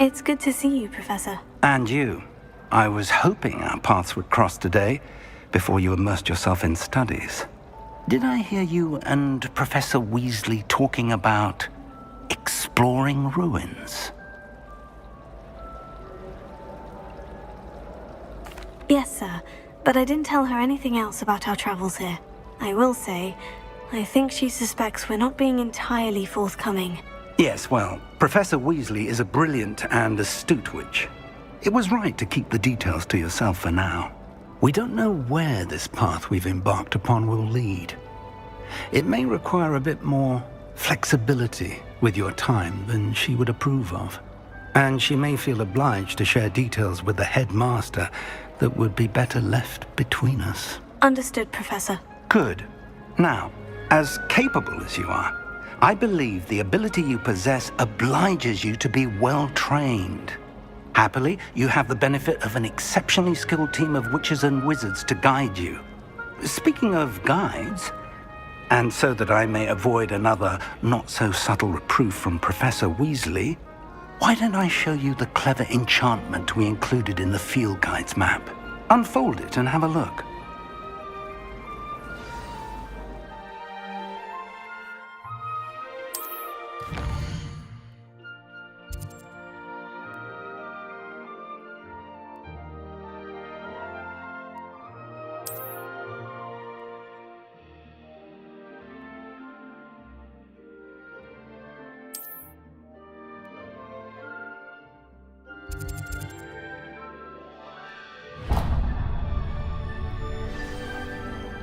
It's good to see you, Professor. And you. I was hoping our paths would cross today, before you immersed yourself in studies. Did I hear you and Professor Weasley talking about exploring ruins? Yes, sir, but I didn't tell her anything else about our travels here. I will say, I think she suspects we're not being entirely forthcoming. Yes, well, Professor Weasley is a brilliant and astute witch. It was right to keep the details to yourself for now. We don't know where this path we've embarked upon will lead. It may require a bit more flexibility with your time than she would approve of. And she may feel obliged to share details with the headmaster that would be better left between us. Understood, Professor. Good. Now, as capable as you are, I believe the ability you possess obliges you to be well-trained. Happily, you have the benefit of an exceptionally skilled team of witches and wizards to guide you. Speaking of guides, and so that I may avoid another not-so-subtle reproof from Professor Weasley, why don't I show you the clever enchantment we included in the field guide's map? Unfold it and have a look.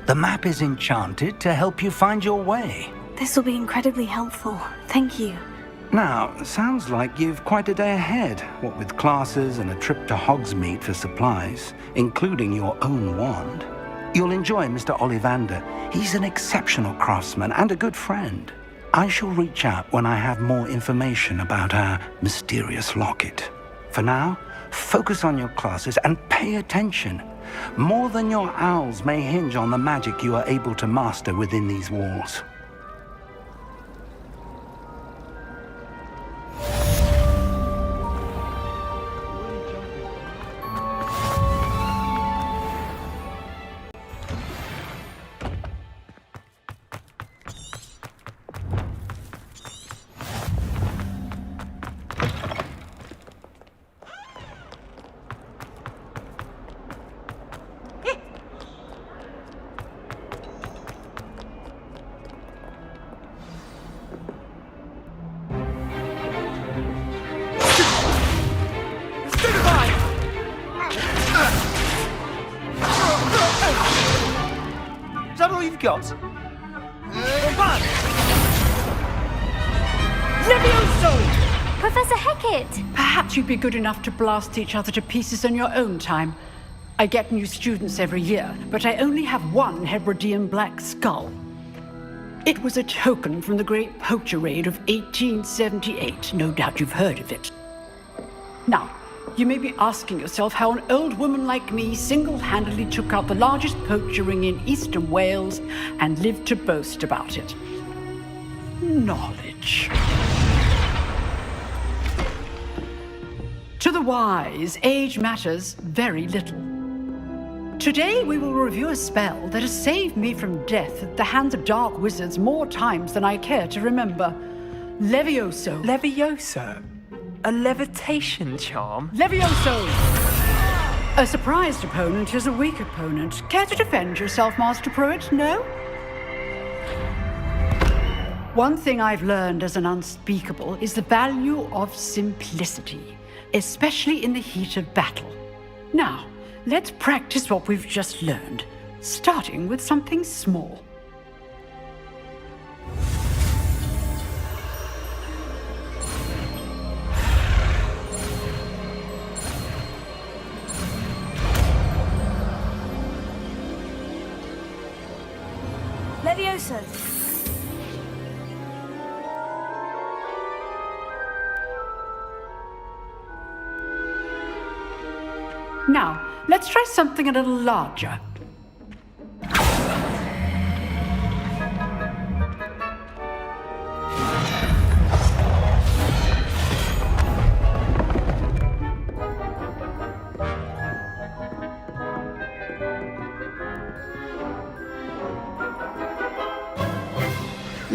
The map is enchanted to help you find your way. This will be incredibly helpful. Thank you. Now, sounds like you've quite a day ahead, what with classes and a trip to Hogsmeade for supplies, including your own wand. You'll enjoy Mr. Ollivander. He's an exceptional craftsman and a good friend. I shall reach out when I have more information about our mysterious locket. For now, focus on your classes and pay attention. More than your owls may hinge on the magic you are able to master within these walls. Is that all you've got? Run! Levioso! Professor Hecat! Perhaps you'd be good enough to blast each other to pieces in your own time. I get new students every year, but I only have one Hebridean black skull. It was a token from the Great Poacher Raid of 1878. No doubt you've heard of it. Now, you may be asking yourself how an old woman like me single-handedly took out the largest poacher ring in eastern Wales and lived to boast about it. Knowledge. To the wise, age matters very little. Today we will review a spell that has saved me from death at the hands of dark wizards more times than I care to remember. Levioso. Levioso? A levitation charm? Levioso! A surprised opponent is a weak opponent. Care to defend yourself, Master Pruitt? No? One thing I've learned as an unspeakable is the value of simplicity, especially in the heat of battle. Now, let's practice what we've just learned, starting with something small. Levioso! Now, let's try something a little larger.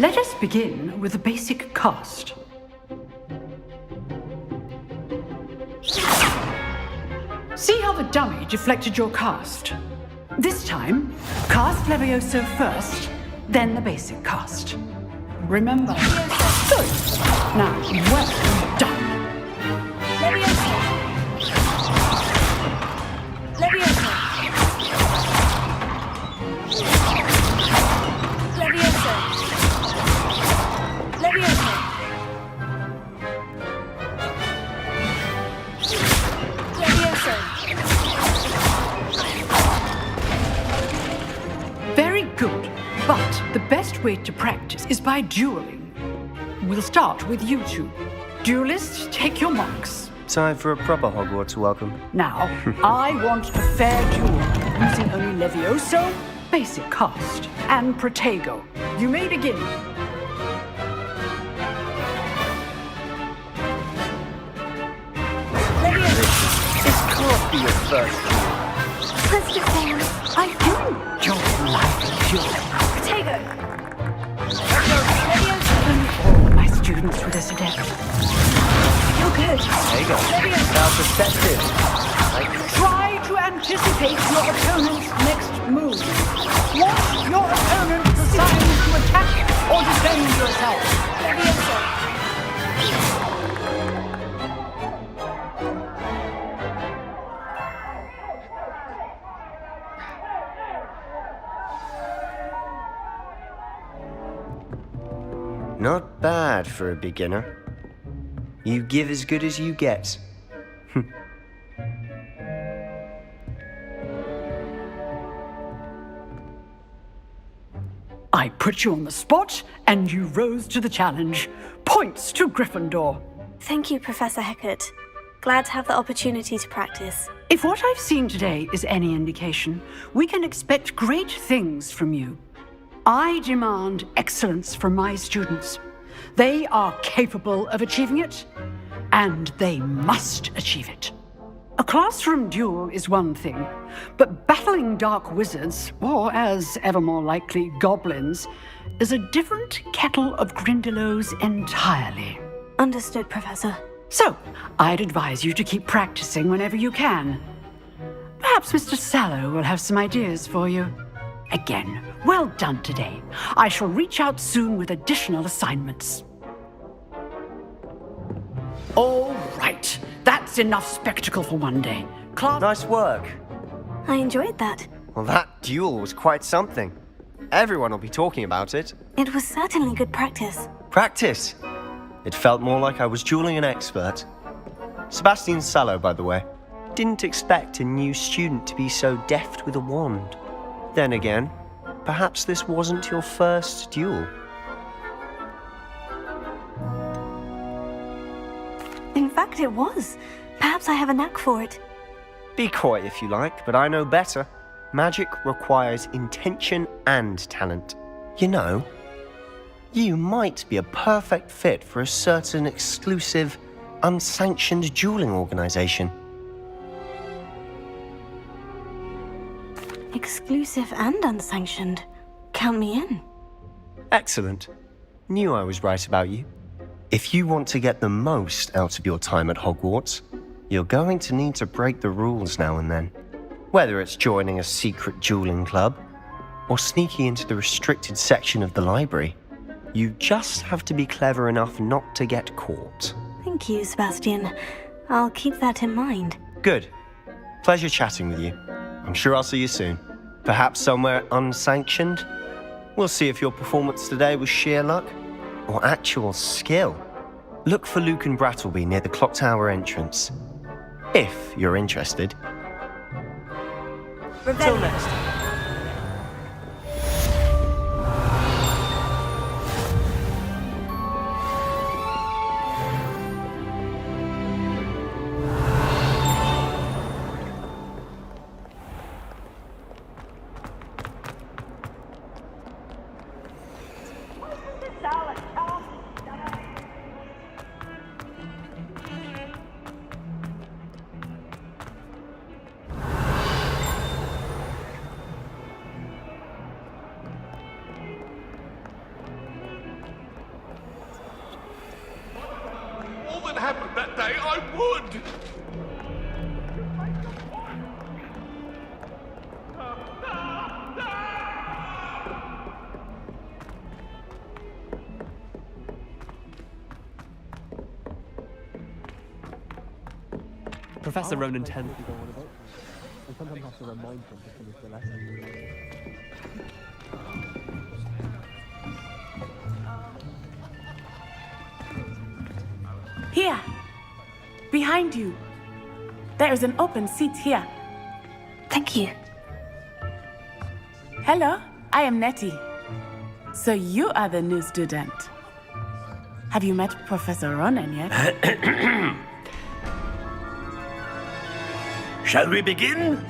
Let us begin with the basic cast. See how the dummy deflected your cast? This time, cast Levioso first, then the basic cast. Remember? Good. Now, well done. Leviosa! Leviosa! Leviosa! Leviosa! Leviosa! Very good. But the best way to practice is by dueling. We'll start with you two. Duelists, take your marks. Time for a proper Hogwarts welcome. Now, I want a fair duel using only Levioso, basic cast, and Protego. You may begin. This can't be your first duel. Let's just say I do enjoy life dueling. Protego! All my students were this adept. You're good. There you go. Now perspective. Try to anticipate your opponent's next move. Watch your opponent decide to attack or defend yourself. Leviosa! Not bad for a beginner. You give as good as you get. I put you on the spot, and you rose to the challenge. Points to Gryffindor. Thank you, Professor Hecat. Glad to have the opportunity to practice. If what I've seen today is any indication, we can expect great things from you. I demand excellence from my students. They are capable of achieving it, and they must achieve it. A classroom duel is one thing, but battling dark wizards, or as ever more likely, goblins, is a different kettle of Grindylows entirely. Understood, Professor. So, I'd advise you to keep practicing whenever you can. Perhaps Mr. Sallow will have some ideas for you. Again, well done today. I shall reach out soon with additional assignments. All right, that's enough spectacle for one day. Class. Nice work. I enjoyed that. Well, that duel was quite something. Everyone will be talking about it. It was certainly good practice. Practice. It felt more like I was dueling an expert. Sebastian Sallow, by the way. Didn't expect a new student to be so deft with a wand. Then again, perhaps this wasn't your first duel. In fact, it was. Perhaps I have a knack for it. Be coy if you like, but I know better. Magic requires intention and talent. You know, you might be a perfect fit for a certain exclusive, unsanctioned dueling organization. Exclusive and unsanctioned. Count me in. Excellent. Knew I was right about you. If you want to get the most out of your time at Hogwarts, you're going to need to break the rules now and then. Whether it's joining a secret dueling club or sneaking into the restricted section of the library, you just have to be clever enough not to get caught. Thank you, Sebastian. I'll keep that in mind. Good. Pleasure chatting with you. I'm sure I'll see you soon. Perhaps somewhere unsanctioned? We'll see if your performance today was sheer luck or actual skill. Look for Luke and Brattleby near the clock tower entrance. If you're interested. Till next time. I would! Professor Ronan tends to go on about, and sometimes have to remind them to finish the lesson. Here! Behind you! There is an open seat here. Thank you. Hello, I am Nettie. So you are the new student. Have you met Professor Ronan yet? Shall we begin?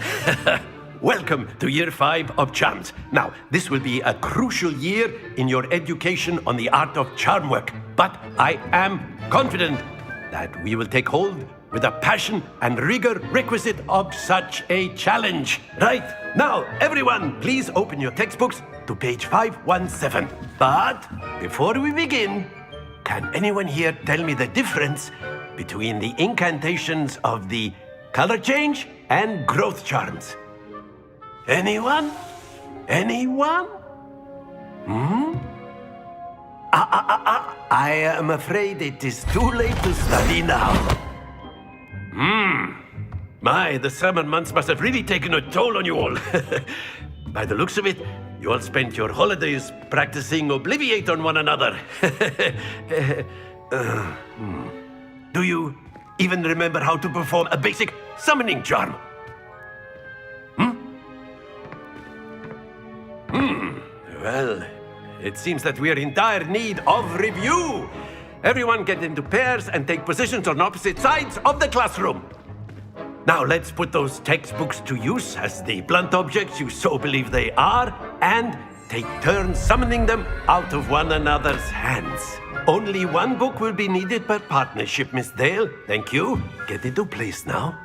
Welcome to Year 5 of Charms. Now, this will be a crucial year in your education on the art of charm work, but I am confident that we will take hold with the passion and rigor requisite of such a challenge. Right, now, everyone, please open your textbooks to page 517. But before we begin, can anyone here tell me the difference between the incantations of the color change and growth charms? Anyone? Anyone? I am afraid it is too late to study now. My, the summer months must have really taken a toll on you all. By the looks of it, you all spent your holidays practicing Obliviate on one another. Do you even remember how to perform a basic summoning charm? Well, it seems that we are in dire need of review. Everyone get into pairs and take positions on opposite sides of the classroom. Now let's put those textbooks to use as the blunt objects you so believe they are, and take turns summoning them out of one another's hands. Only one book will be needed per partnership, Miss Dale. Thank you. Get into place now.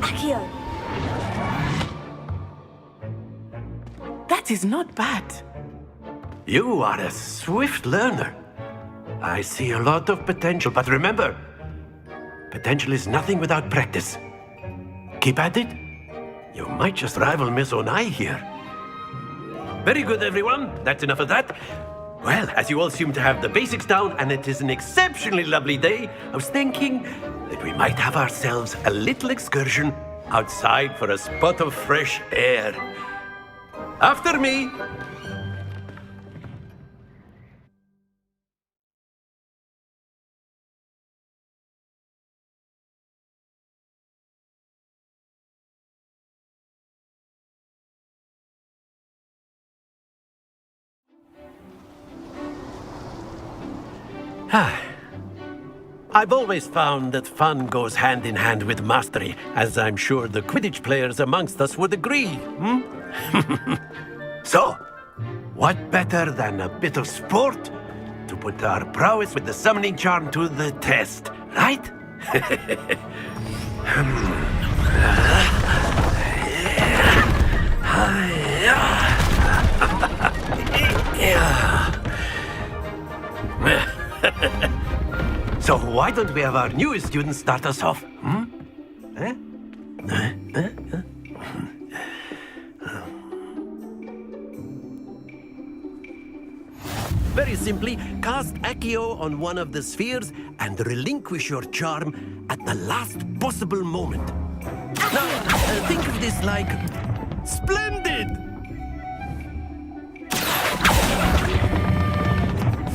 Akio, That is not bad. You are a swift learner. I see a lot of potential, but remember, potential is nothing without practice. Keep at it. You might just rival Miss Onai here. Very good, everyone. That's enough of that. Well, as you all seem to have the basics down, and it is an exceptionally lovely day, I was thinking that we might have ourselves a little excursion outside for a spot of fresh air. After me. I've always found that fun goes hand in hand with mastery, as I'm sure the Quidditch players amongst us would agree. So, what better than a bit of sport to put our prowess with the summoning charm to the test, right? So why don't we have our newest student start us off? Very simply, cast Accio on one of the spheres and relinquish your charm at the last possible moment. Now, think of this like splendid!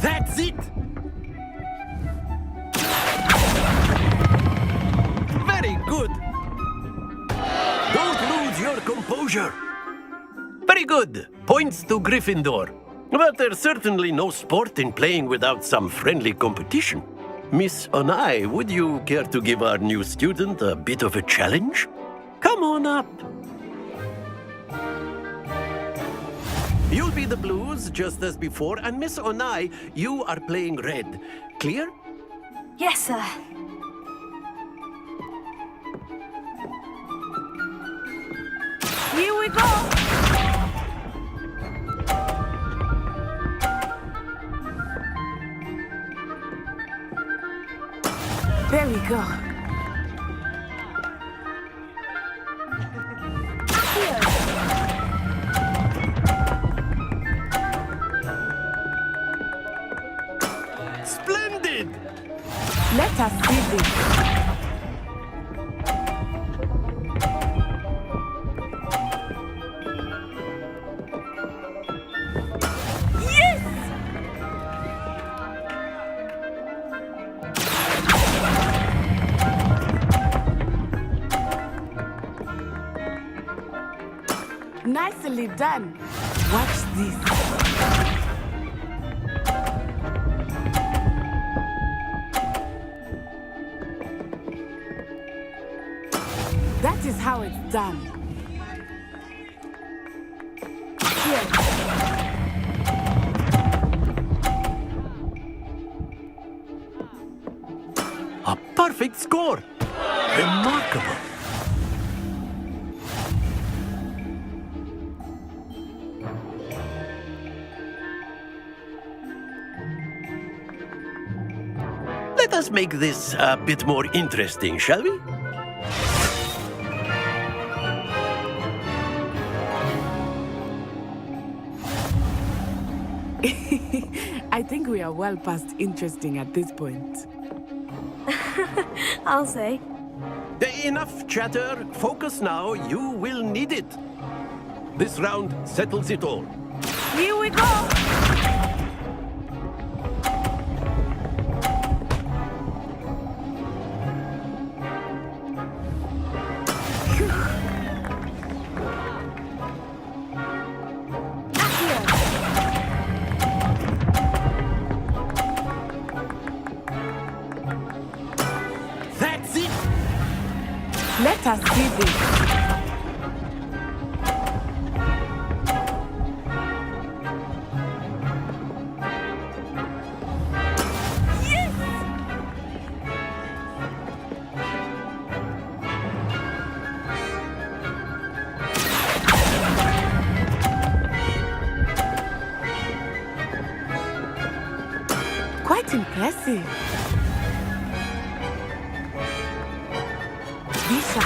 That's it! Very good! Don't lose your composure! Very good! Points to Gryffindor. But there's certainly no sport in playing without some friendly competition. Miss Onai, would you care to give our new student a bit of a challenge? Come on up. You'll be the blues, just as before, and Miss Onai, you are playing red. Clear? yes, sir. we go! There we go. Splendid! Let us see this. Yes! Nicely done. Watch this. That is how it's done. Here. A perfect score! Remarkable! Let us make this a bit more interesting, shall we? I think we are well past interesting at this point. I'll say. Enough chatter. Focus now. You will need it. This round settles it all. Here we go! That's it! Let us see this. Quite impressive. Visa.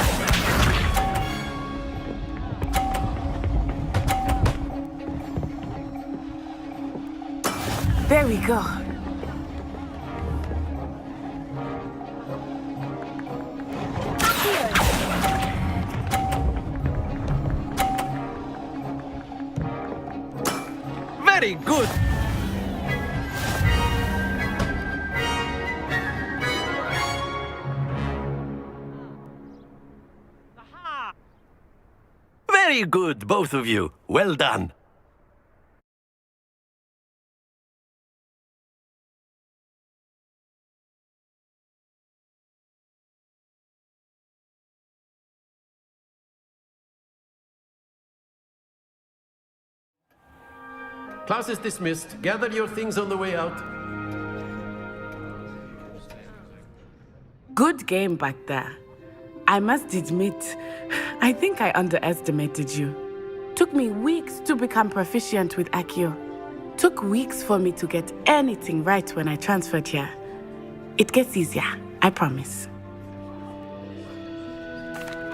There we go. Very good! Very good, both of you. Well done. Class is dismissed. Gather your things on the way out. Good game back there. I must admit, I think I underestimated you. Took me weeks to become proficient with Accio. Took weeks for me to get anything right when I transferred here. It gets easier, I promise.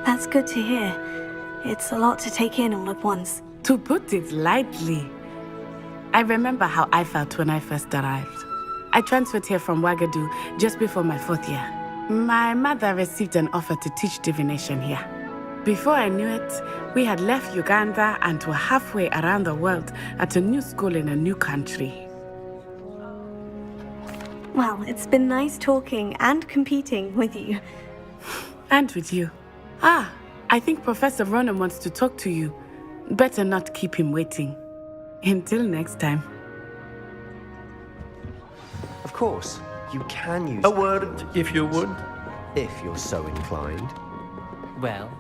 That's good to hear. It's a lot to take in all at once. To put it lightly, I remember how I felt when I first arrived. I transferred here from Ouagadougou just before my 4th year. My mother received an offer to teach divination here. Before I knew it, we had left Uganda and were halfway around the world at a new school in a new country. Well, it's been nice talking and competing with you. And with you. Ah, I think Professor Ronan wants to talk to you. Better not keep him waiting. Until next time. Of course, you can use A word, if you would. if you're so inclined. Well,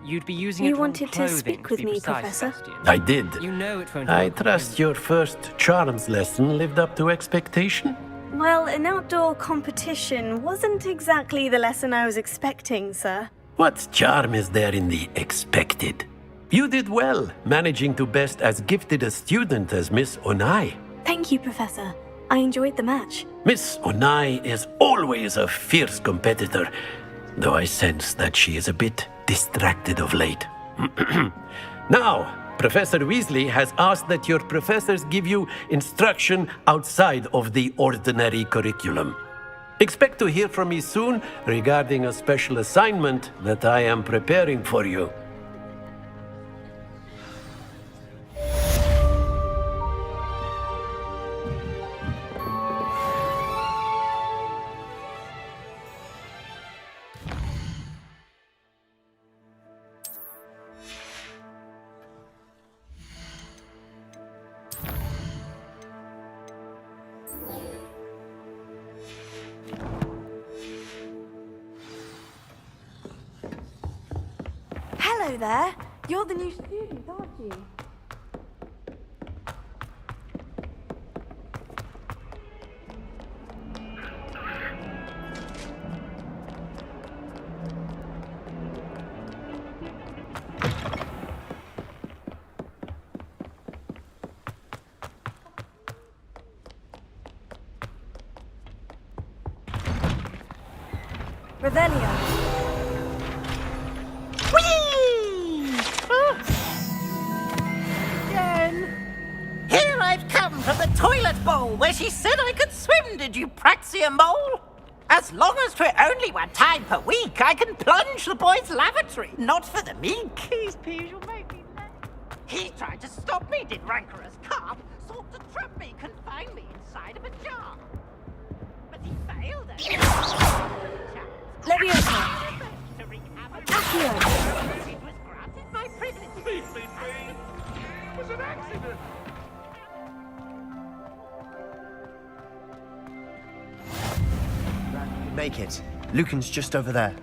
you'd be using You it on wanted to clothing, speak to with be me, precise, Professor? Sebastian. I did. You know it won't I help. trust your first charms lesson lived up to expectation. Well, an outdoor competition wasn't exactly the lesson I was expecting, sir. What charm is there in the expected? You did well, managing to best as gifted a student as Miss Onai. Thank you, Professor. I enjoyed the match. Miss Onai is always a fierce competitor, though I sense that she is a bit distracted of late. Now, Professor Weasley has asked that your professors give you instruction outside of the ordinary curriculum. Expect to hear from me soon regarding a special assignment that I am preparing for you. Hello there. You're the new student, aren't you? Revelio. Here I've come from the toilet bowl where she said I could swim, did you praxia mole? As long as 'twere only one time per week, I can plunge the boy's lavatory, not for the meek. His peas will make me laugh. He tried to stop me, did rancorous carp, sought to trap me, confine me inside of a jar. But he failed at it. Leviosa. Accio. It was granted my privilege. Please. It was an accident. Make it. Lucan's just over there.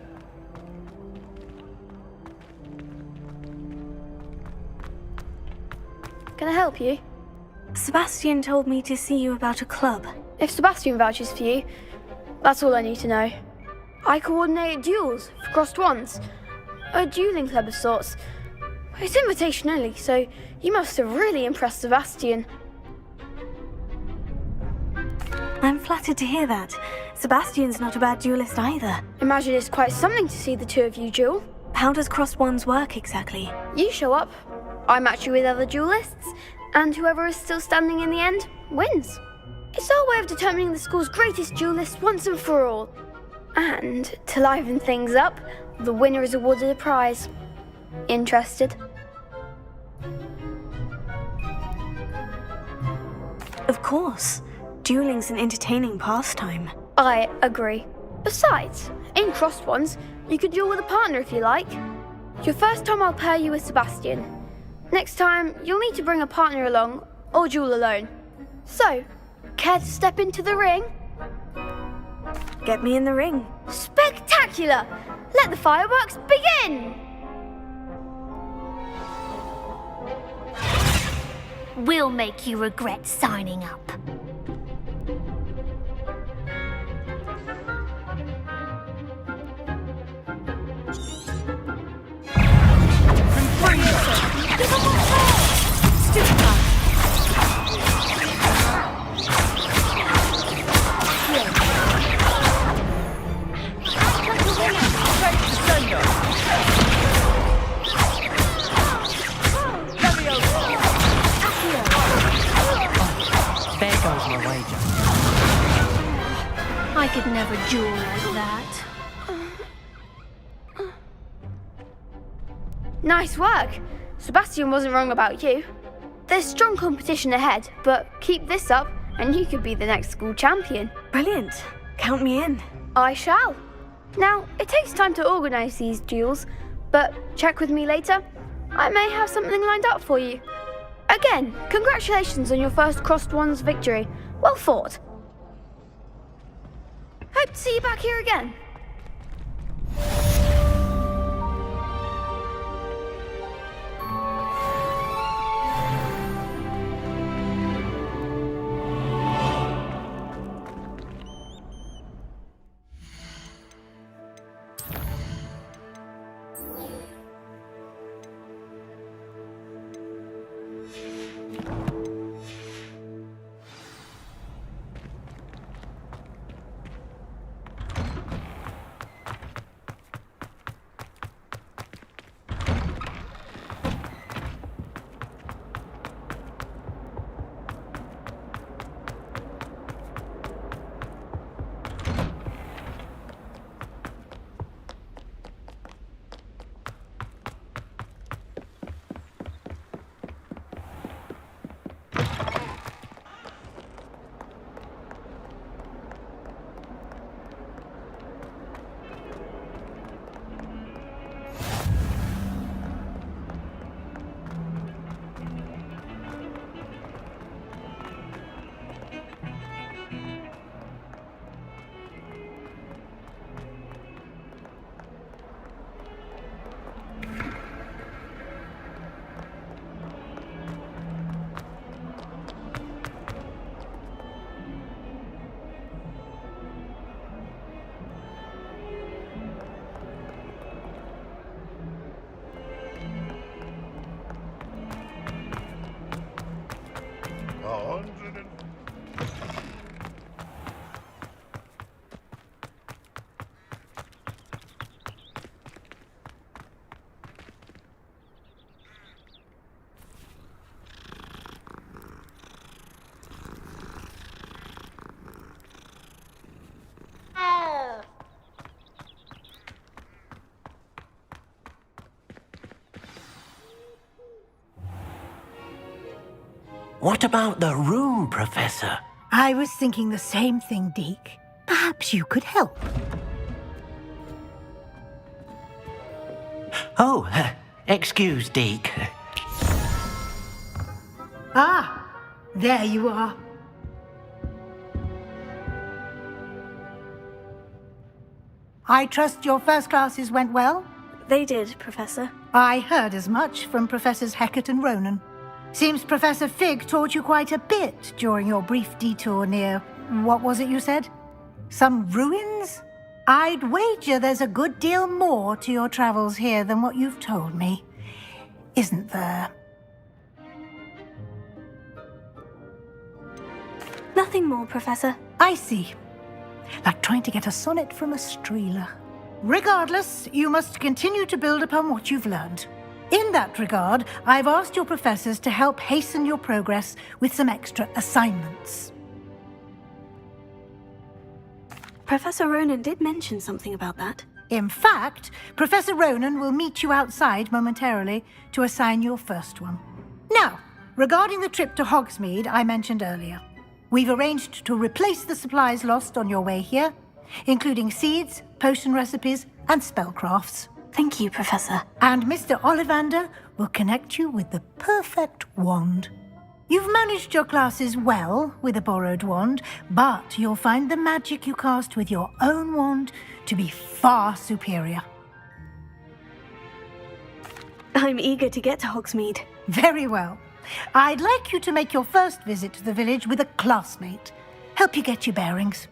Can I help you? Sebastian told me to see you about a club. If Sebastian vouches for you, that's all I need to know. I coordinate duels for crossed ones. A dueling club of sorts. It's invitation only, so you must have really impressed Sebastian. I'm flattered to hear that. Sebastian's not a bad duelist either. Imagine it's quite something to see the two of you duel. How does crossed wands work exactly? You show up, I match you with other duelists, and whoever is still standing in the end wins. It's our way of determining the school's greatest duelist once and for all. And to liven things up, the winner is awarded a prize. Interested? Of course. Dueling's an entertaining pastime. I agree. Besides, in crossed ones, you could duel with a partner if you like. Your first time I'll pair you with Sebastian. Next time, you'll need to bring a partner along, or duel alone. So, care to step into the ring? Get me in the ring. Spectacular! Let the fireworks begin! We'll make you regret signing up. There goes my wager. I could never duel like that. Nice work. Sebastian wasn't wrong about you. There's strong competition ahead, but keep this up and you could be the next school champion. Brilliant. Count me in. I shall. Now, it takes time to organise these duels, but check with me later. I may have something lined up for you. Again, congratulations on your first crossed ones victory. Well fought. Hope to see you back here again. What about the room, Professor? I was thinking the same thing, Deke. Perhaps you could help. Oh, excuse, Deke. Ah, there you are. I trust your first classes went well? They did, Professor. I heard as much from Professors Hecat and Ronan. Seems Professor Fig taught you quite a bit during your brief detour near... what was it you said? Some ruins? I'd wager there's a good deal more to your travels here than what you've told me. Isn't there? Nothing more, Professor. I see. Like trying to get a sonnet from a streeler. Regardless, you must continue to build upon what you've learned. In that regard, I've asked your professors to help hasten your progress with some extra assignments. Professor Ronan did mention something about that. In fact, Professor Ronan will meet you outside momentarily to assign your first one. Now, regarding the trip to Hogsmeade I mentioned earlier, we've arranged to replace the supplies lost on your way here, including seeds, potion recipes, and spellcrafts. Thank you, Professor. And Mr. Ollivander will connect you with the perfect wand. You've managed your classes well with a borrowed wand, but you'll find the magic you cast with your own wand to be far superior. I'm eager to get to Hogsmeade. Very well. I'd like you to make your first visit to the village with a classmate. Help you get your bearings.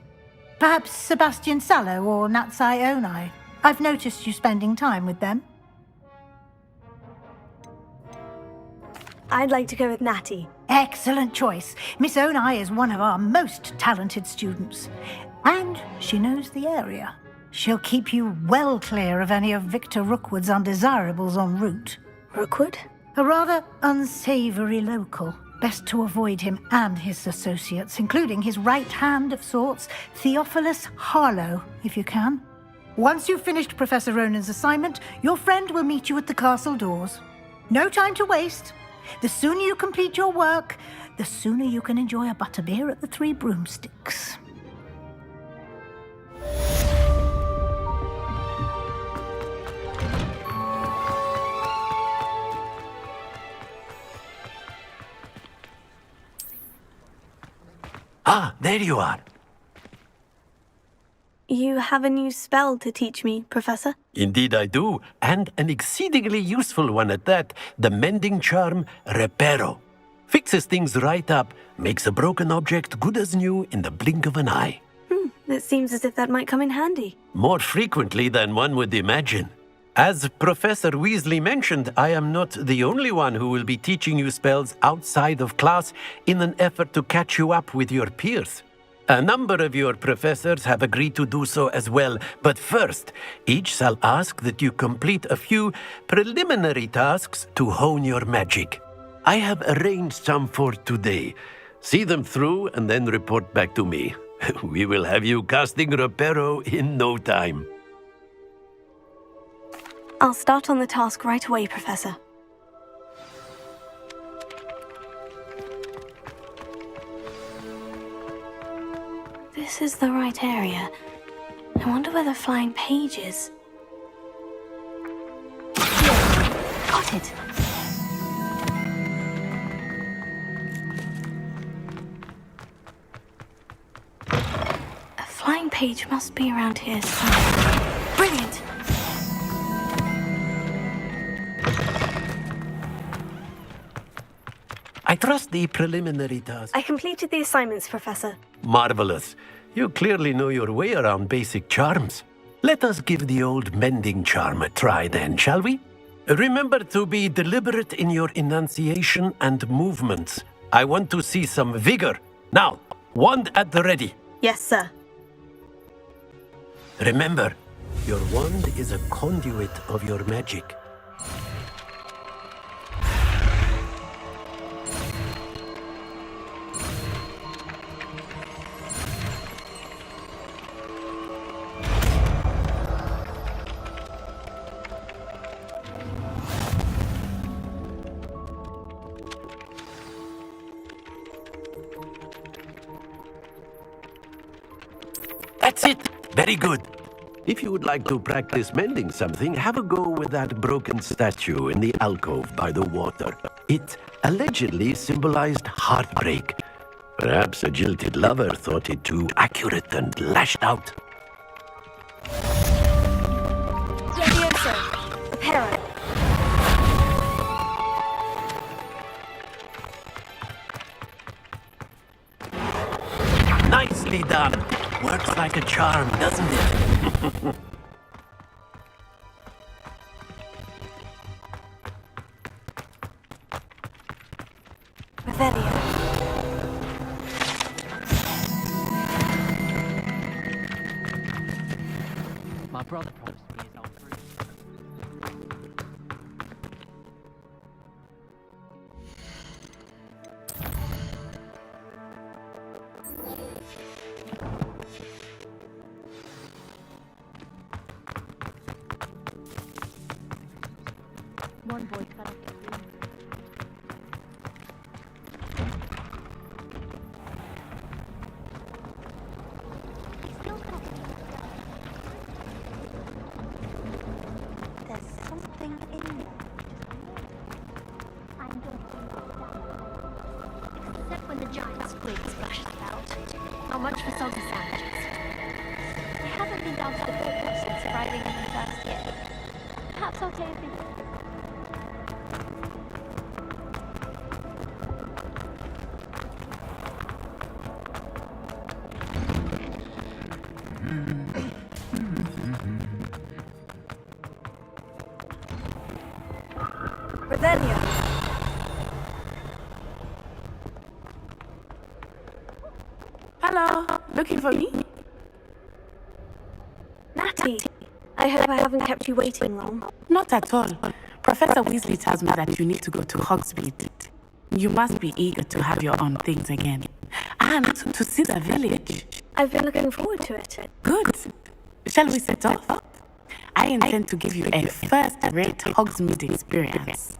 Perhaps Sebastian Sallow or Natsai Onai. I've noticed you spending time with them. I'd like to go with Natty. Excellent choice. Miss Onai is one of our most talented students. And she knows the area. She'll keep you well clear of any of Victor Rookwood's undesirables en route. Rookwood? A rather unsavory local. Best to avoid him and his associates, including his right hand of sorts, Theophilus Harlow, if you can. Once you've finished Professor Ronan's assignment, your friend will meet you at the castle doors. No time to waste. The sooner you complete your work, the sooner you can enjoy a butterbeer at the Three Broomsticks. Ah, there you are. You have a new spell to teach me, Professor? Indeed I do, and an exceedingly useful one at that, the mending charm Reparo. Fixes things right up, makes a broken object good as new in the blink of an eye. It seems as if that might come in handy. More frequently than one would imagine. As Professor Weasley mentioned, I am not the only one who will be teaching you spells outside of class in an effort to catch you up with your peers. A number of your professors have agreed to do so as well, but first, each shall ask that you complete a few preliminary tasks to hone your magic. I have arranged some for today. See them through and then report back to me. We will have you casting Reparo in no time. I'll start on the task right away, Professor. This is the right area. I wonder where the flying page is. Here. Got it. A flying page must be around here somewhere. Brilliant! I trust the preliminary task. I completed the assignments, Professor. Marvelous. You clearly know your way around basic charms. Let us give the old mending charm a try then, shall we? Remember to be deliberate in your enunciation and movements. I want to see some vigor. Now, wand at the ready. Yes, sir. Remember, your wand is a conduit of your magic. Very good. If you would like to practice mending something, have a go with that broken statue in the alcove by the water. It allegedly symbolized heartbreak. Perhaps a jilted lover thought it too accurate and lashed out. Levioso, Pero. Nicely done. Works like a charm, doesn't it? Revelio. My brother promised me his old fruit. One boy cut off the room. There's something in there. I'm going to look down. Except when the giant squid splashes about. Not much for salty sandwiches. I haven't been down to the boat since arriving in the first year. Perhaps I'll take a video. Revelio. Hello, looking for me? Natty, I hope I haven't kept you waiting long. Not at all. Professor Weasley tells me that you need to go to Hogsmeade. You must be eager to have your own things again. And to see the village. I've been looking forward to it. Good. Shall we set off? I intend to give you a first-rate Hogsmeade experience.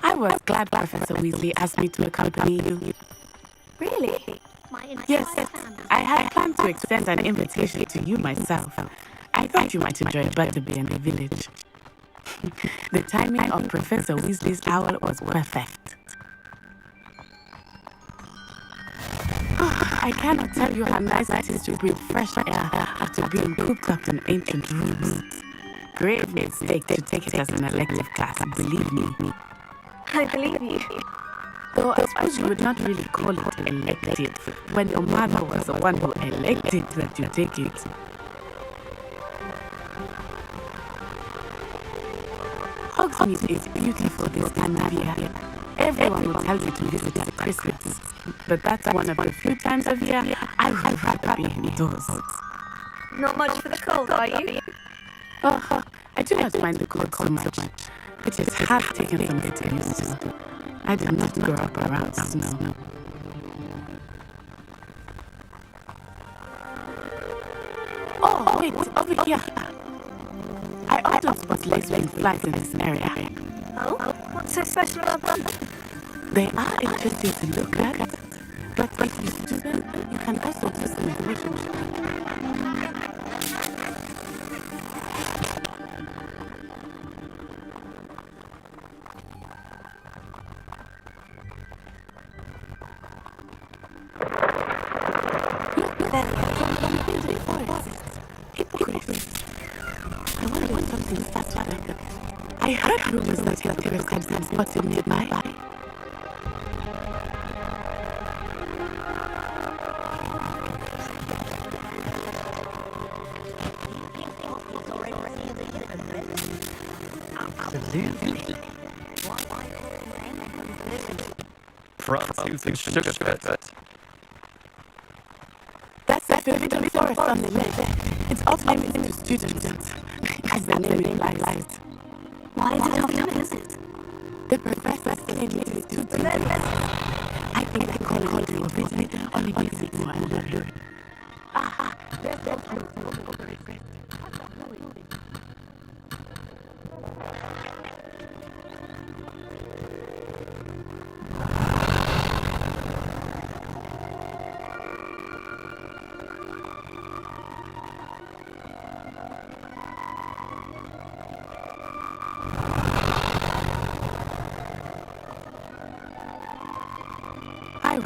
I was glad Professor Weasley asked me to accompany you. Really? Yes, I had planned to extend an invitation to you myself. I thought you might enjoy Butterby and the village. The timing of Professor Weasley's owl was perfect. I cannot tell you how nice it is to breathe fresh air after being cooped up in ancient rooms. Grave mistake to take it as an elective class, believe me. I believe you. Though I suppose you would not really call it elective when your mother was the one who elected that you take it. Hogsmeade is beautiful this time of year. Everyone will tell you to visit at Christmas, but that's one of the few times of year I would rather be indoors. Not much for the cold, are you? Oh, I do not mind the cold so much. It is hard taking some getting used to. I did not grow up around snow. Oh, wait, over here. I often spot lacewing flies in this area. Oh? What's so special about them? They are interesting to look at, but if you do them, you can also do some information. I heard rumors that Hogwarts had been spotted nearby. Absolutely. France using sugar fit. That's forbidden forest on the left. It's off limits to students, as the name implies. Why is it off limits? The professor claims it is too dangerous. I think they call it to a visit only makes it more alluring. There's no place to operate.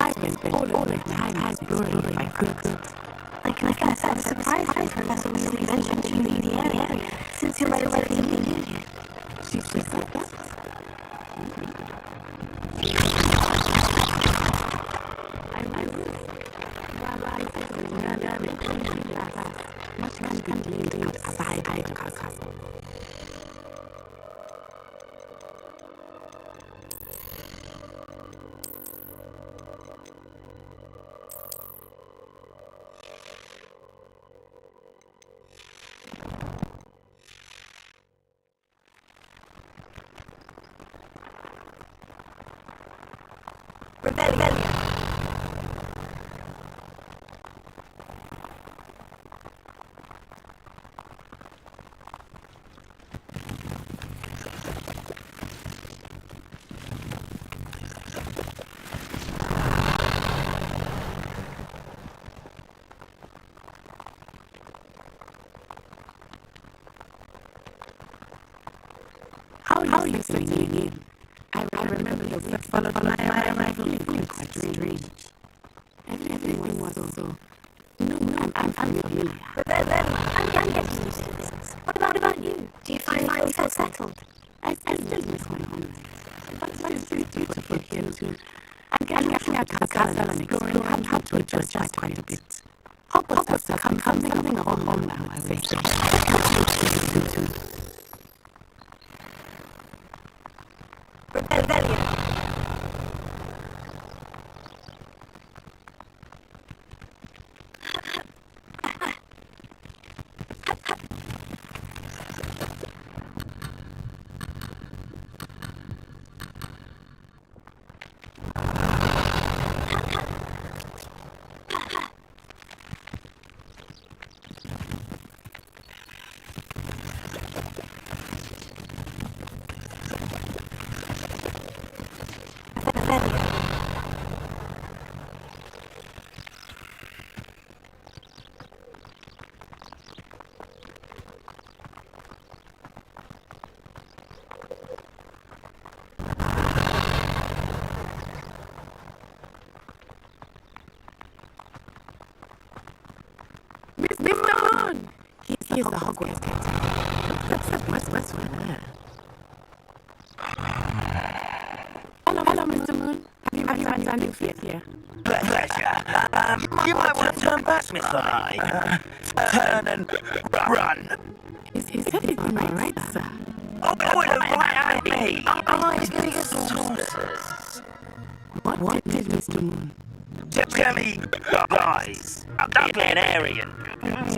I spent all the time exploring my goods. I guess I'm surprised when Professor Weasley mentioned you in the area, since you're relatively new here. She said that. How you saying again? I remember the week followed my arrival in quite strange. Everything was so new and familiar. But then, I'm getting used to this. What about you? Do you finally feel settled? I still miss my home life. But it's really beautiful here too. I'm getting out to the castle and exploring. I'm had to adjust quite a bit. Hogwarts has become something of a home now, I would say. Here's the Hogwarts gate. What's one there? Hello, Mr. Moon. Have you had any feet here? Pleasure. You might want to turn back, Mr. Hyde. Turn and run. Is everything all right, sir? Oh, look right at me. Eyes getting us saucers. What did Mr. Moon? Tell me, guys. Don't get Aryan.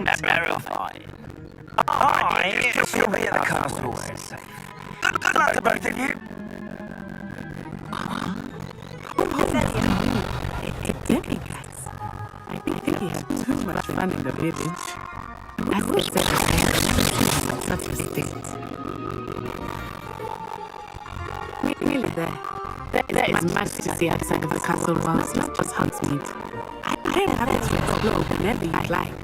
That's terrifying. I shall be at the castle where it's safe. Good luck to both of you. I think he had too much fun in the village. I would say in such a state. Really there is much to see outside of the castle walls, not just Hogsmeade. I am happy to explore whenever you like.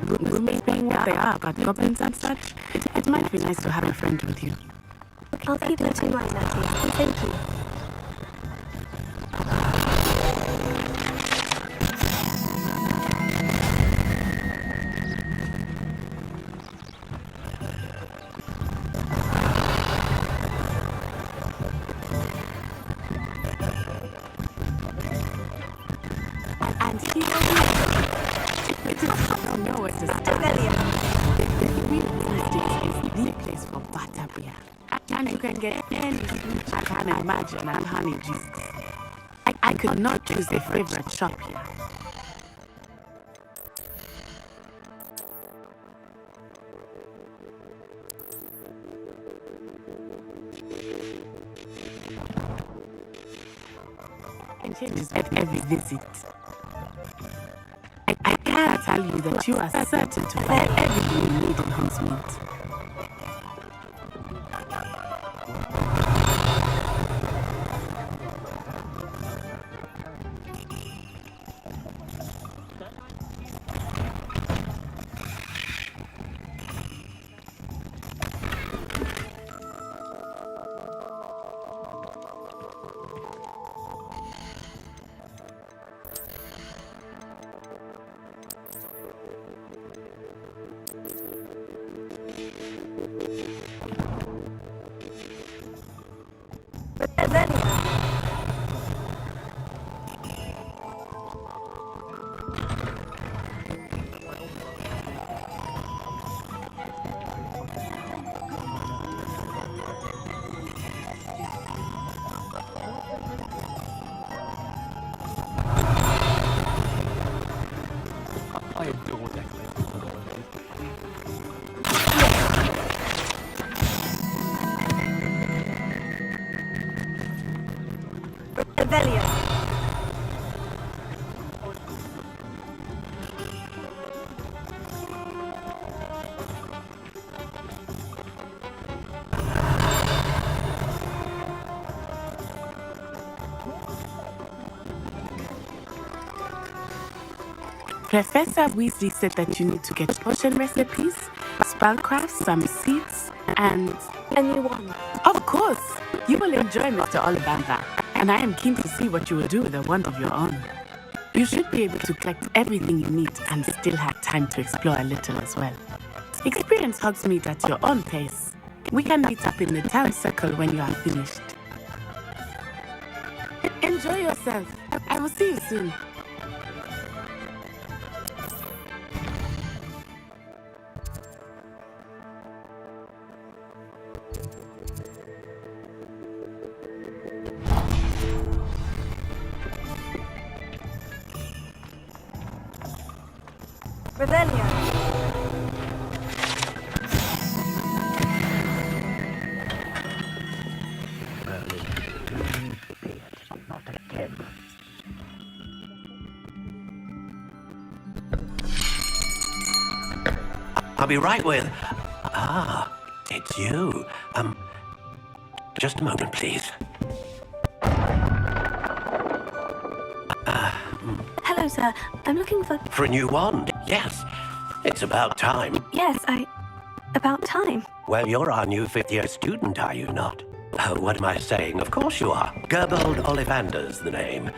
Roomies being what they are about goblins and such, it might be nice to have a friend with you. I'll keep that in mind, Natty. Thank you. And here it is I don't know what to say. Is the place for butterbeer. And you can get any sweet I can imagine and honey juice. I could not choose a favorite shop here. changes at every visit. I can tell you that you are certain to find everything you need in Huntsmeade. I adore decorating. Revelio. Professor Weasley said that you need to get potion recipes, spellcraft, some seeds, and... Anyone? Of course! You will enjoy Mr. Ollivander, and I am keen to see what you will do with a wand of your own. You should be able to collect everything you need and still have time to explore a little as well. Experience Hogsmeade at your own pace. We can meet up in the town circle when you are finished. Enjoy yourself. I will see you soon. Revelio. Not again. I'll be right with... Ah, it's you. Just a moment, please. Hello, sir. I'm looking for... For a new wand? Yes. It's about time. Yes, about time. Well, you're our new fifth-year student, are you not? Oh, what am I saying? Of course you are. Gerbold Ollivander's the name.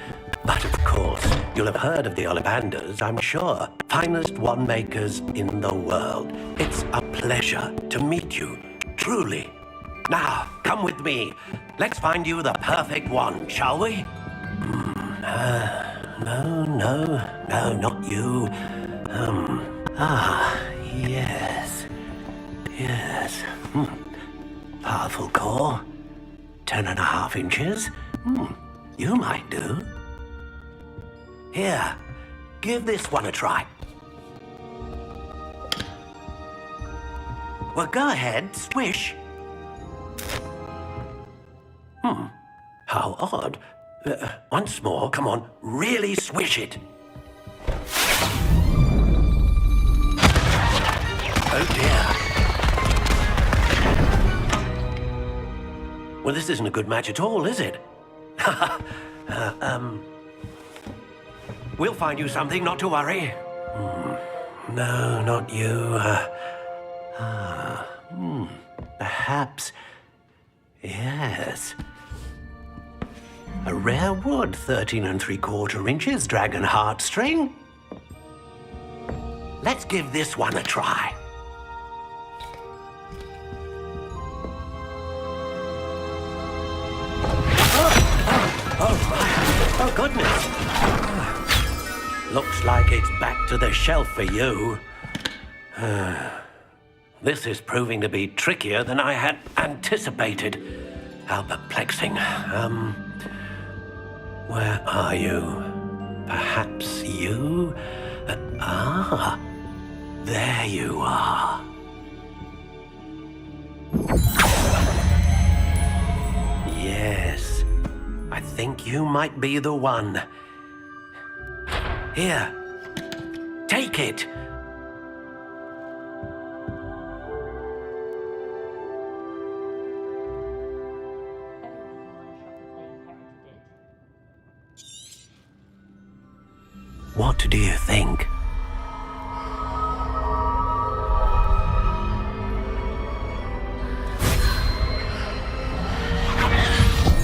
But of course, you'll have heard of the Ollivanders, I'm sure. Finest wand makers in the world. It's a pleasure to meet you, truly. Now, come with me. Let's find you the perfect wand, shall we? No, not you. Yes. Powerful core. 10.5 inches. You might do. Here, give this one a try. Well, go ahead, swish. How odd. Once more, come on, really swish it. Oh dear. Well, this isn't a good match at all, is it? We'll find you something, not to worry. No, not you. Perhaps. Yes. A rare wood, 13 3/4 inches, dragon heartstring. Let's give this one a try. Oh, goodness. Looks like it's back to the shelf for you. This is proving to be trickier than I had anticipated. How perplexing. Where are you? Perhaps you? There you are. Yes. I think think you might be the one. Here, take it. What do you think?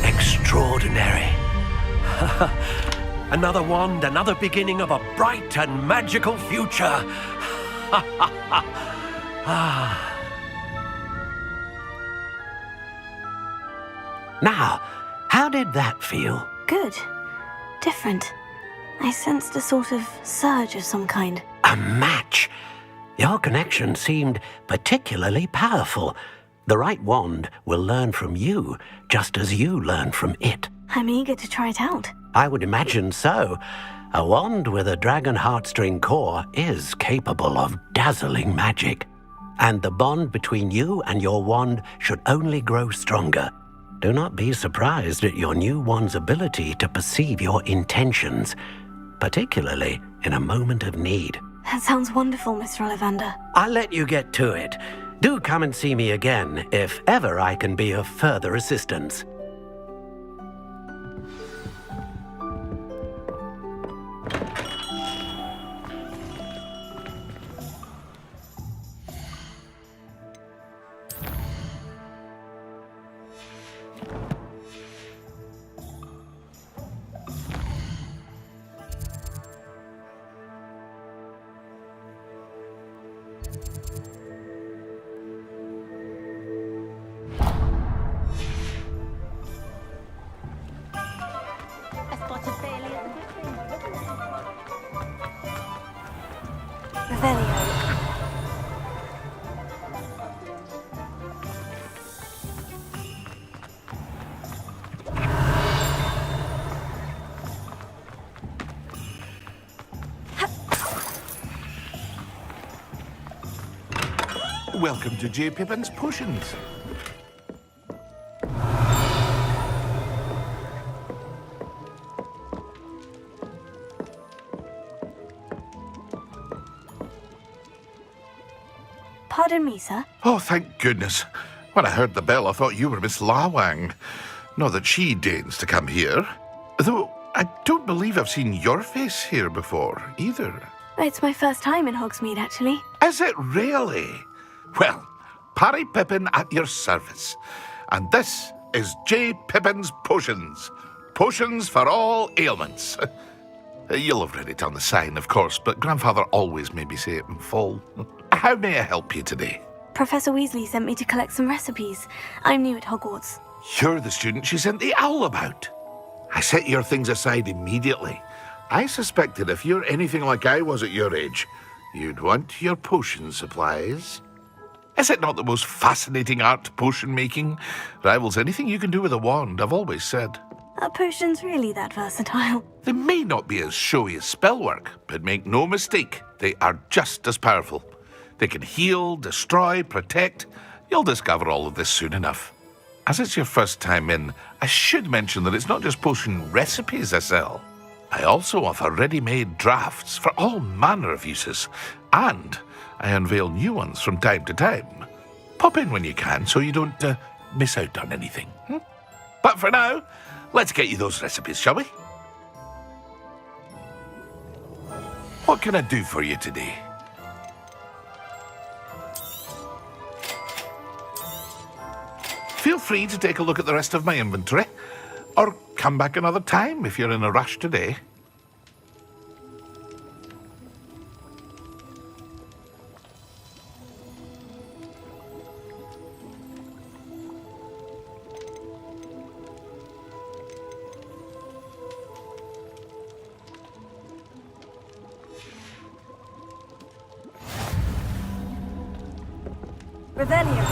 Extraordinary. Another wand, another beginning of a bright and magical future. Now, how did that feel? Good. Different. I sensed a sort of surge of some kind. A match. Your connection seemed particularly powerful. The right wand will learn from you, just as you learn from it. I'm eager to try it out. I would imagine so. A wand with a dragon heartstring core is capable of dazzling magic. And the bond between you and your wand should only grow stronger. Do not be surprised at your new wand's ability to perceive your intentions, particularly in a moment of need. That sounds wonderful, Mr. Ollivander. I'll let you get to it. Do come and see me again if ever I can be of further assistance. Welcome to J. Pippin's Potions. Pardon me, sir. Oh, thank goodness. When I heard the bell, I thought you were Miss Lawang. Not that she deigns to come here. Though I don't believe I've seen your face here before, either. It's my first time in Hogsmeade, actually. Is it really? Well, Parry Pippin at your service. And this is J. Pippin's Potions. Potions for all ailments. You'll have read it on the sign, of course, but Grandfather always made me say it in full. How may I help you today? Professor Weasley sent me to collect some recipes. I'm new at Hogwarts. You're the student she sent the owl about. I set your things aside immediately. I suspected if you're anything like I was at your age, you'd want your potion supplies. Is it not the most fascinating art, potion making? Rivals anything you can do with a wand, I've always said. Are potions really that versatile? They may not be as showy as spellwork, but make no mistake, they are just as powerful. They can heal, destroy, protect. You'll discover all of this soon enough. As it's your first time in, I should mention that it's not just potion recipes I sell. I also offer ready-made drafts for all manner of uses, and I unveil new ones from time to time. Pop in when you can so you don't miss out on anything. But for now, let's get you those recipes, shall we? What can I do for you today? Feel free to take a look at the rest of my inventory, or come back another time if you're in a rush today. Revelio.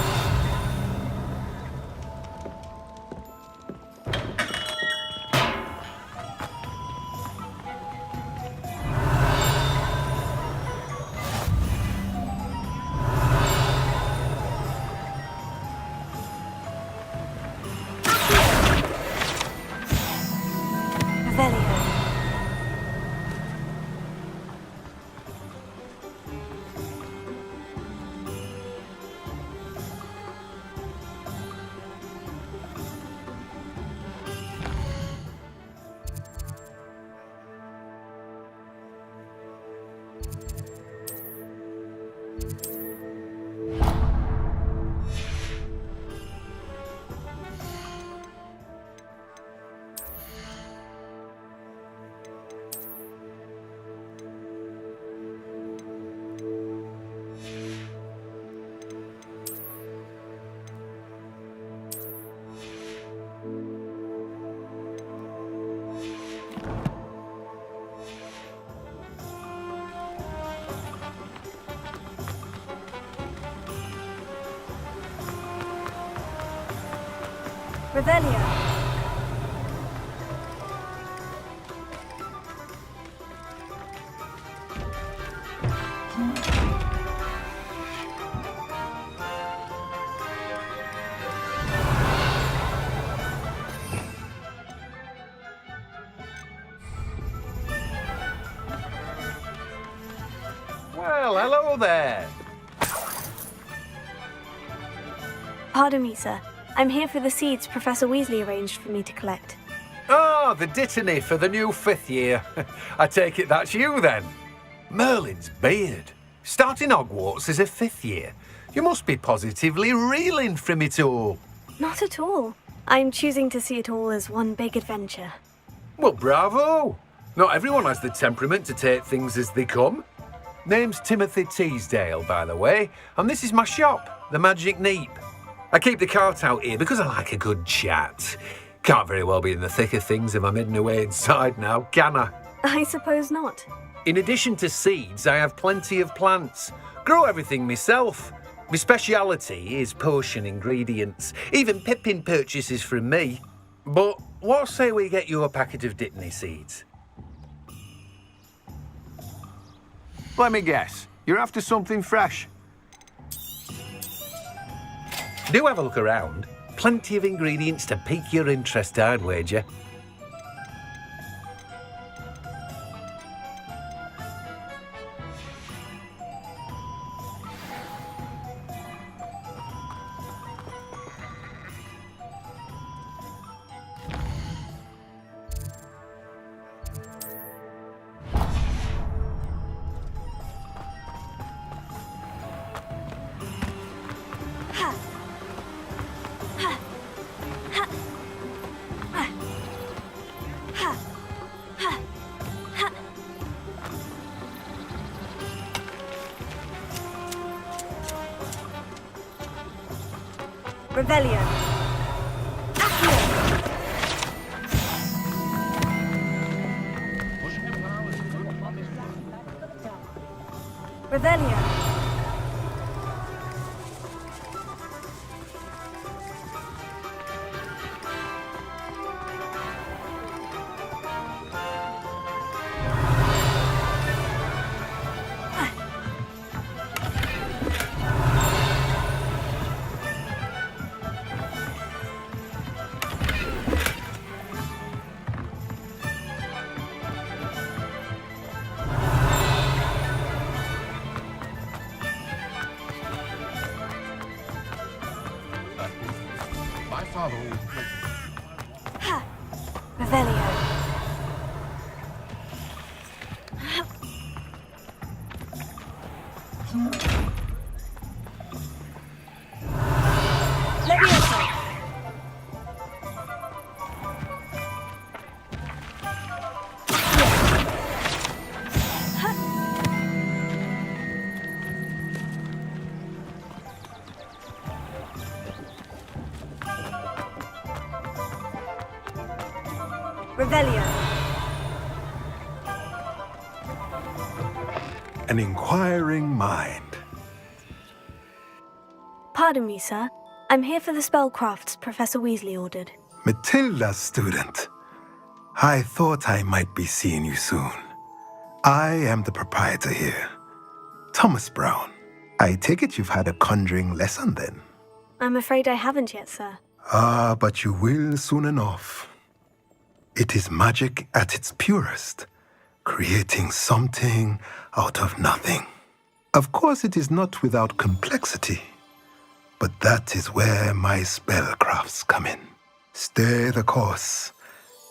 Revelio. Well, hello there. Pardon me, sir. I'm here for the seeds Professor Weasley arranged for me to collect. Oh, the dittany for the new 5th year. I take it that's you then. Merlin's beard. Starting Hogwarts as a 5th year. You must be positively reeling from it all. Not at all. I'm choosing to see it all as one big adventure. Well, bravo. Not everyone has the temperament to take things as they come. Name's Timothy Teasdale, by the way, and this is my shop, the Magic Neep. I keep the cart out here because I like a good chat. Can't very well be in the thick of things if I'm hidden away inside now, can I? I suppose not. In addition to seeds, I have plenty of plants. Grow everything myself. My speciality is potion ingredients. Even Pippin purchases from me. But what say we get you a packet of dittany seeds? Let me guess. You're after something fresh. Do have a look around. Plenty of ingredients to pique your interest, I'd wager. Revelio. Revelio. My father. Revelio. Leviosa. Revelio. An inquiring mind. Pardon me, sir. I'm here for the spellcrafts Professor Weasley ordered. Matilda's student. I thought I might be seeing you soon. I am the proprietor here, Thomas Brown. I take it you've had a conjuring lesson then? I'm afraid I haven't yet, sir. Ah, but you will soon enough. It is magic at its purest, creating something out of nothing. Of course, it is not without complexity, but that is where my spellcrafts come in. Stay the course,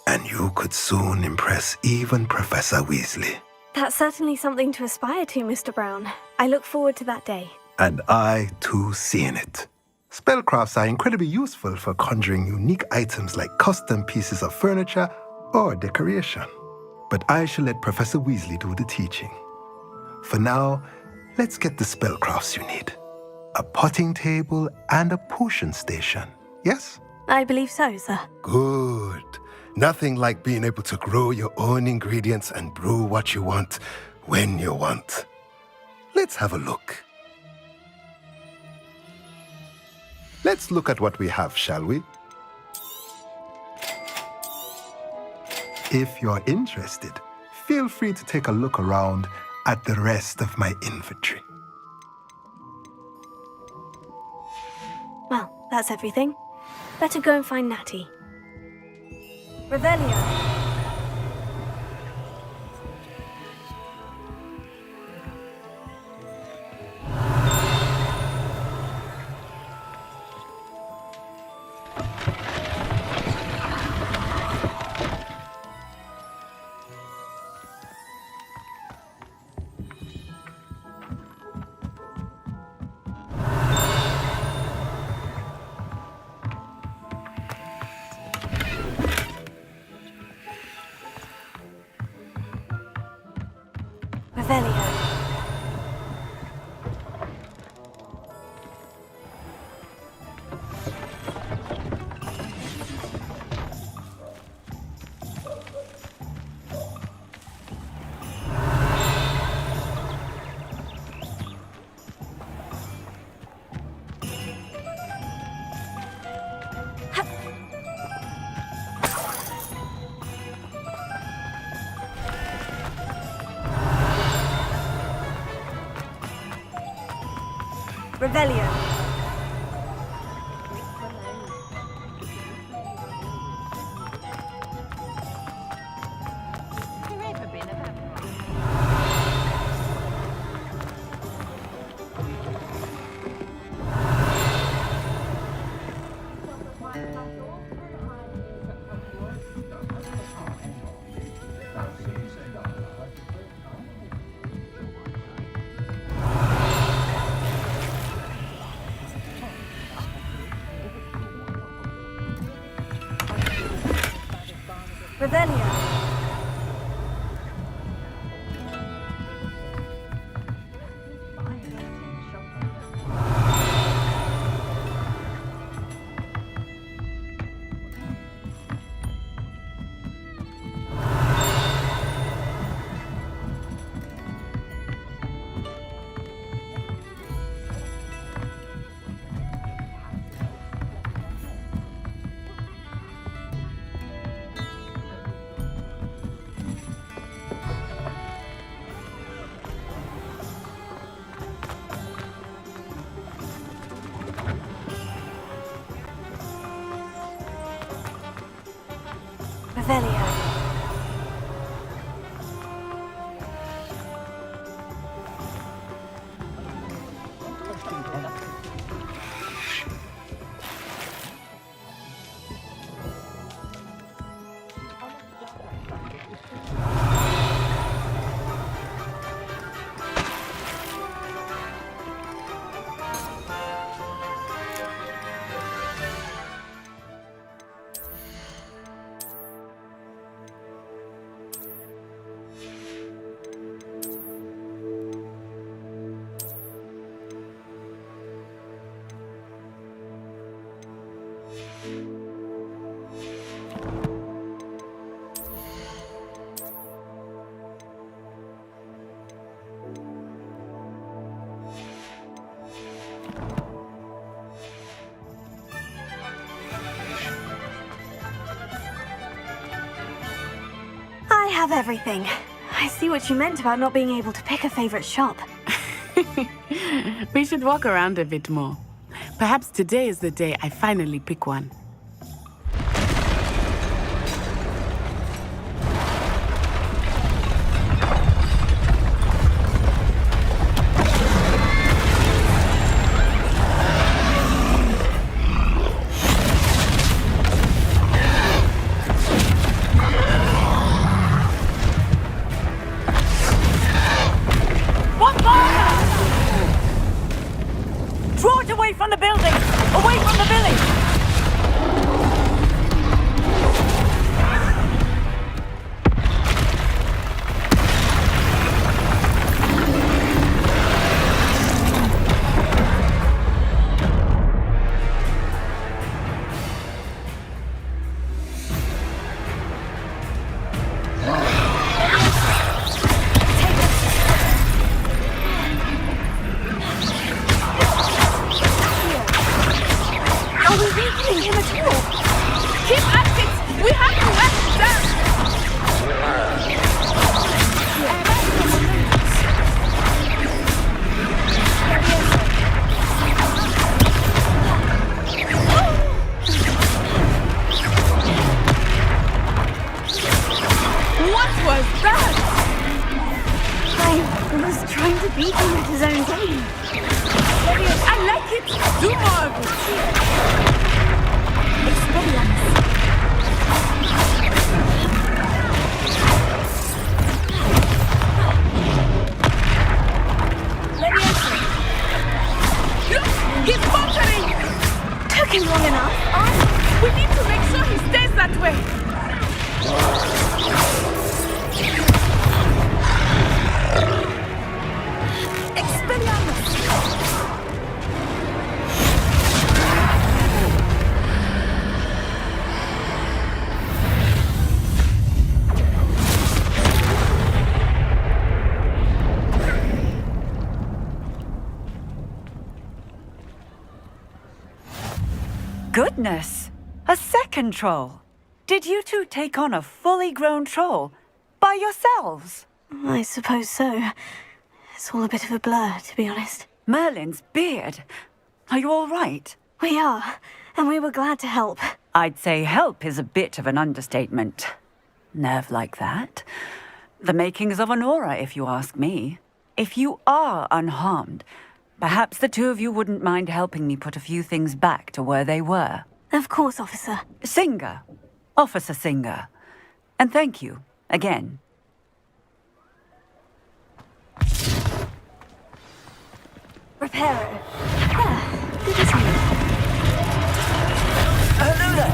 and you could soon impress even Professor Weasley. That's certainly something to aspire to, Mr. Brown. I look forward to that day. And I, too, seeing it. Spellcrafts are incredibly useful for conjuring unique items like custom pieces of furniture or decoration. But I shall let Professor Weasley do the teaching. For now, let's get the spellcrafts you need. A potting table and a potion station, yes? I believe so, sir. Good. Nothing like being able to grow your own ingredients and brew what you want when you want. Let's have a look. Let's look at what we have, shall we? If you're interested, feel free to take a look around at the rest of my inventory. Well, that's everything. Better go and find Natty. Revelio! Revelio. Revelio. Revelio. Revelio. I have everything. I see what you meant about not being able to pick a favorite shop. We should walk around a bit more. Perhaps today is the day I finally pick one. Draw it away from the building! Away from the village! Keep at it! We have to let it down! was that? I was trying to beat him at his own game. I like it. Do more of it. Expelliarmus. He's faltering! Took him long enough. We need to make sure he stays that way. Expelliarmus. Goodness! A second troll! Did you two take on a fully grown troll? By yourselves? I suppose so. It's all a bit of a blur, to be honest. Merlin's beard. Are you all right? We are, and we were glad to help. I'd say help is a bit of an understatement. Nerve like that. The makings of an aura, if you ask me. If you are unharmed, perhaps the two of you wouldn't mind helping me put a few things back to where they were. Of course, officer. Singer. Officer Singer. And thank you, again. Reparo. Good to see you. Hello there.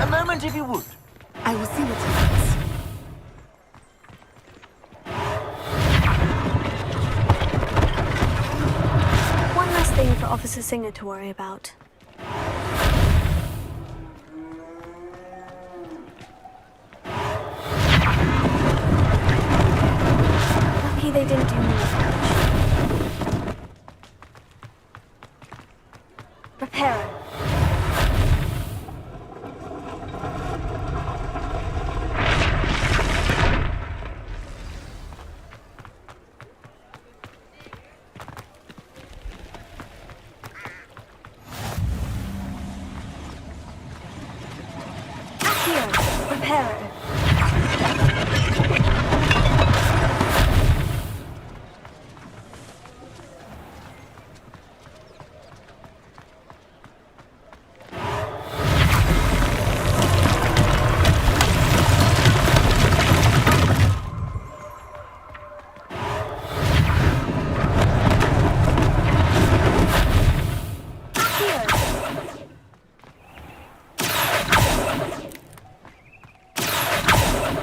A moment if you would. I will see what happens. One last thing for Officer Singer to worry about. Lucky they didn't do more damage. Reparo.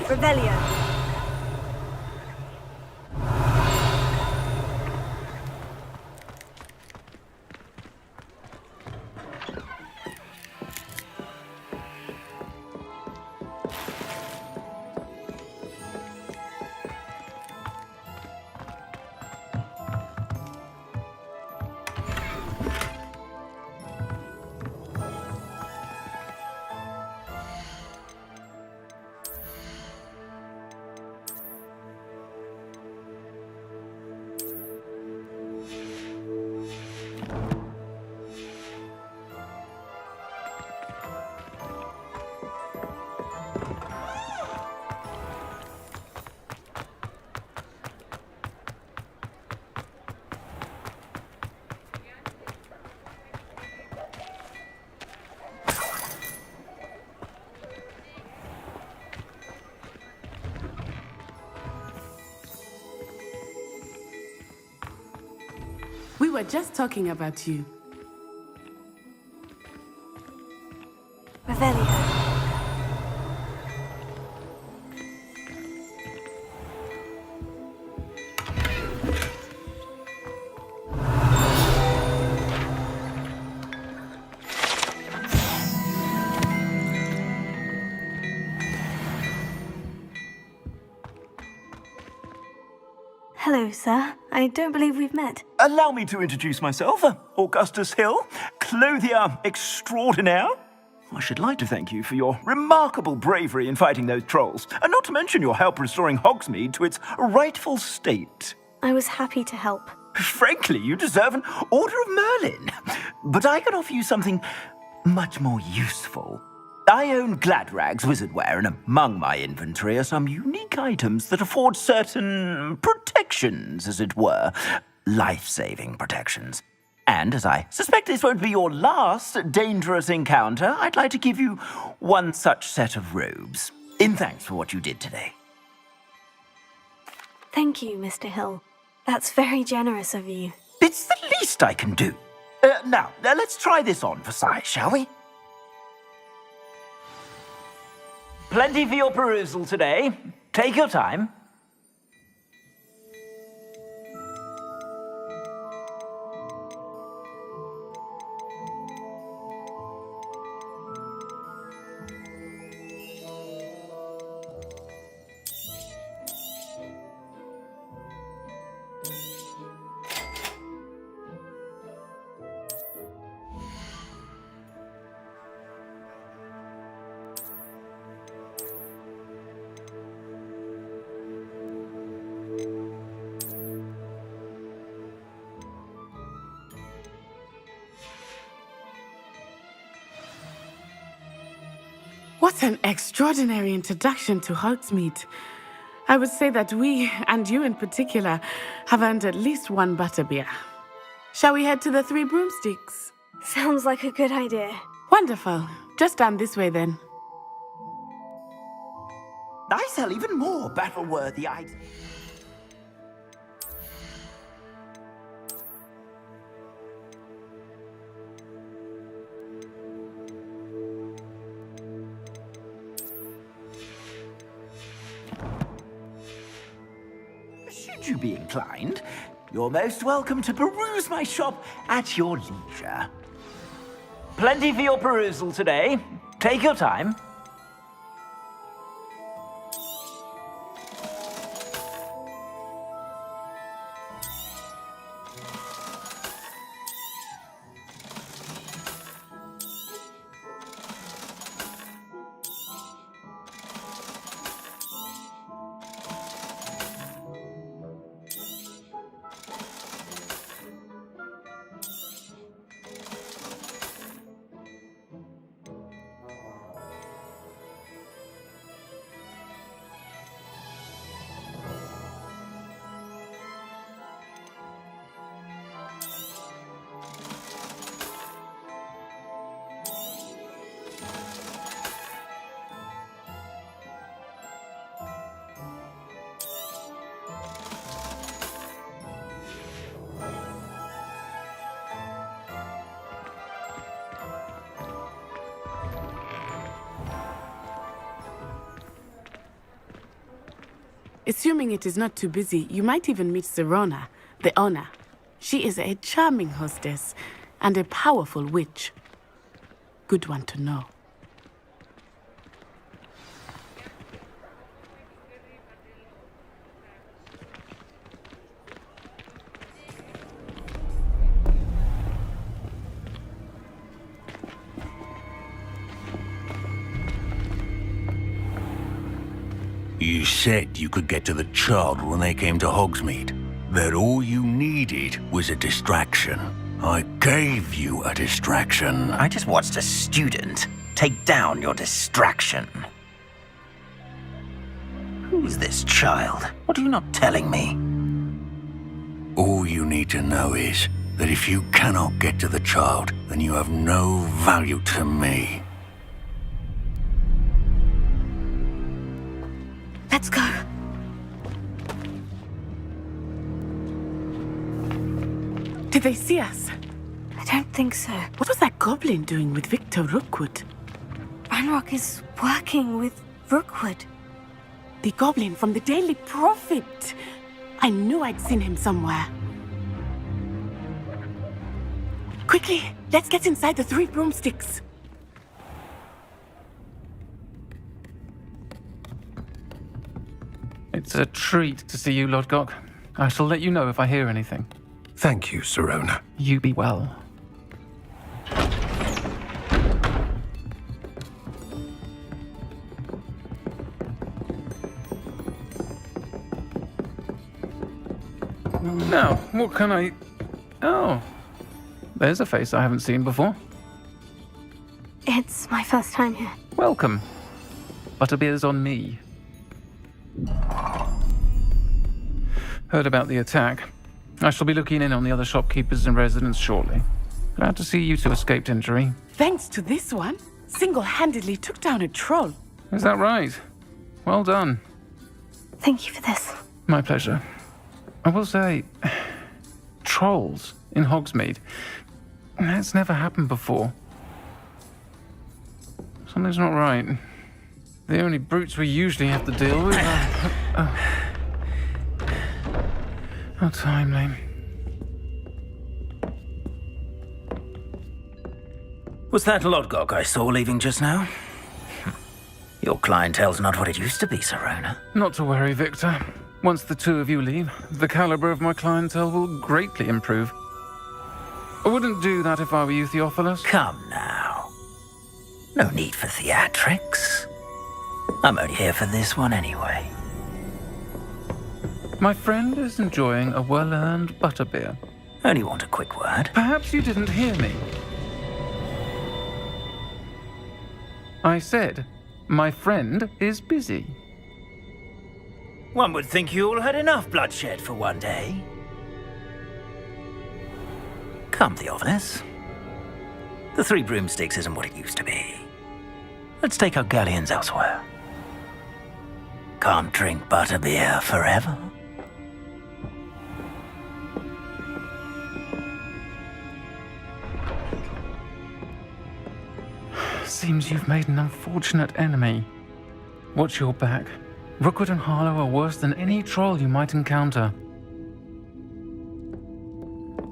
Revelio. We were just talking about you. Revelio. Hello, sir. I don't believe we've met. Allow me to introduce myself, Augustus Hill, clothier extraordinaire. I should like to thank you for your remarkable bravery in fighting those trolls, and not to mention your help restoring Hogsmeade to its rightful state. I was happy to help. Frankly, you deserve an Order of Merlin. But I can offer you something much more useful. I own Gladrag's wizardware, and among my inventory are some unique items that afford certain protections, as it were. Life-saving protections. And as I suspect this won't be your last dangerous encounter, I'd like to give you one such set of robes, in thanks for what you did today. Thank you, Mr. Hill. That's very generous of you. It's the least I can do. Now, let's try this on for size, shall we? Plenty for your perusal today. Take your time. What an extraordinary introduction to Hogsmeade. I would say that we, and you in particular, have earned at least one butterbeer. Shall we head to the Three Broomsticks? Sounds like a good idea. Wonderful. Just down this way then. I sell even more battle-worthy items. Should you be inclined, you're most welcome to peruse my shop at your leisure. Plenty for your perusal today. Take your time. Assuming it is not too busy, you might even meet Sirona, the owner. She is a charming hostess and a powerful witch. Good one to know. You said you could get to the child when they came to Hogsmeade. That all you needed was a distraction. I gave you a distraction. I just watched a student take down your distraction. Who's this child? What are you not telling me? All you need to know is that if you cannot get to the child, then you have no value to me. Let's go. Did they see us? I don't think so. What was that goblin doing with Victor Rookwood? Ranrock is working with Rookwood. The goblin from the Daily Prophet. I knew I'd seen him somewhere. Quickly, let's get inside the Three Broomsticks. It's a treat to see you, Lodgok. I shall let you know if I hear anything. Thank you, Sirona. You be well. Now, what can I... Oh, there's a face I haven't seen before. It's my first time here. Welcome. Butterbeer's on me. Heard about the attack. I shall be looking in on the other shopkeepers and residents shortly. Glad to see you two escaped injury. Thanks to this one, single-handedly took down a troll. Is that right? Well done. Thank you for this. My pleasure. I will say, trolls in Hogsmeade. That's never happened before. Something's not right. The only brutes we usually have to deal with are... How timely. Was that Lodgok I saw leaving just now? Your clientele's not what it used to be, Serona. Not to worry, Victor. Once the two of you leave, the caliber of my clientele will greatly improve. I wouldn't do that if I were you, Theophilus. Come now. No need for theatrics. I'm only here for this one anyway. My friend is enjoying a well-earned butterbeer. Only want a quick word. Perhaps you didn't hear me. I said, my friend is busy. One would think you all had enough bloodshed for one day. Come, Theophilus. The Three Broomsticks isn't what it used to be. Let's take our galleons elsewhere. Can't drink butterbeer forever. Seems you've made an unfortunate enemy. Watch your back. Rookwood and Harlow are worse than any troll you might encounter.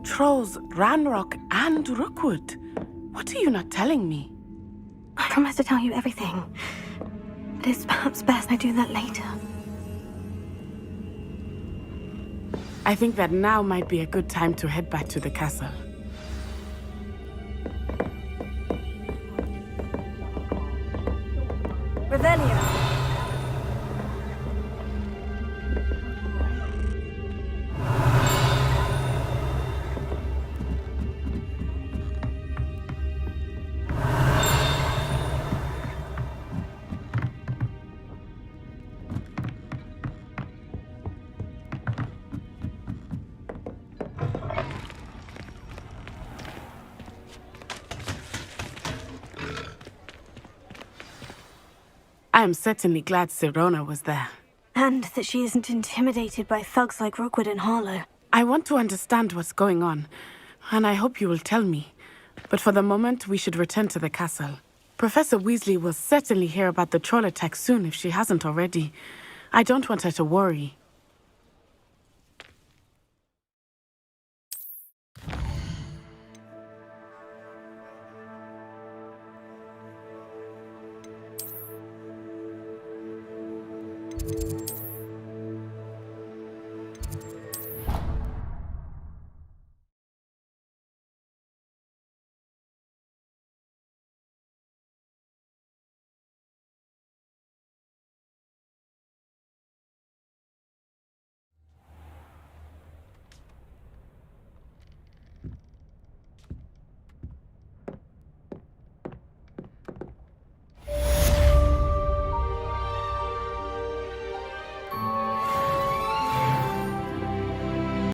Trolls, Ranrock, and Rookwood. What are you not telling me? I promise to tell you everything. But it's perhaps best I do that later. I think that now might be a good time to head back to the castle. Revelio. I am certainly glad Serona was there. And that she isn't intimidated by thugs like Rookwood and Harlow. I want to understand what's going on, and I hope you will tell me. But for the moment, we should return to the castle. Professor Weasley will certainly hear about the troll attack soon if she hasn't already. I don't want her to worry.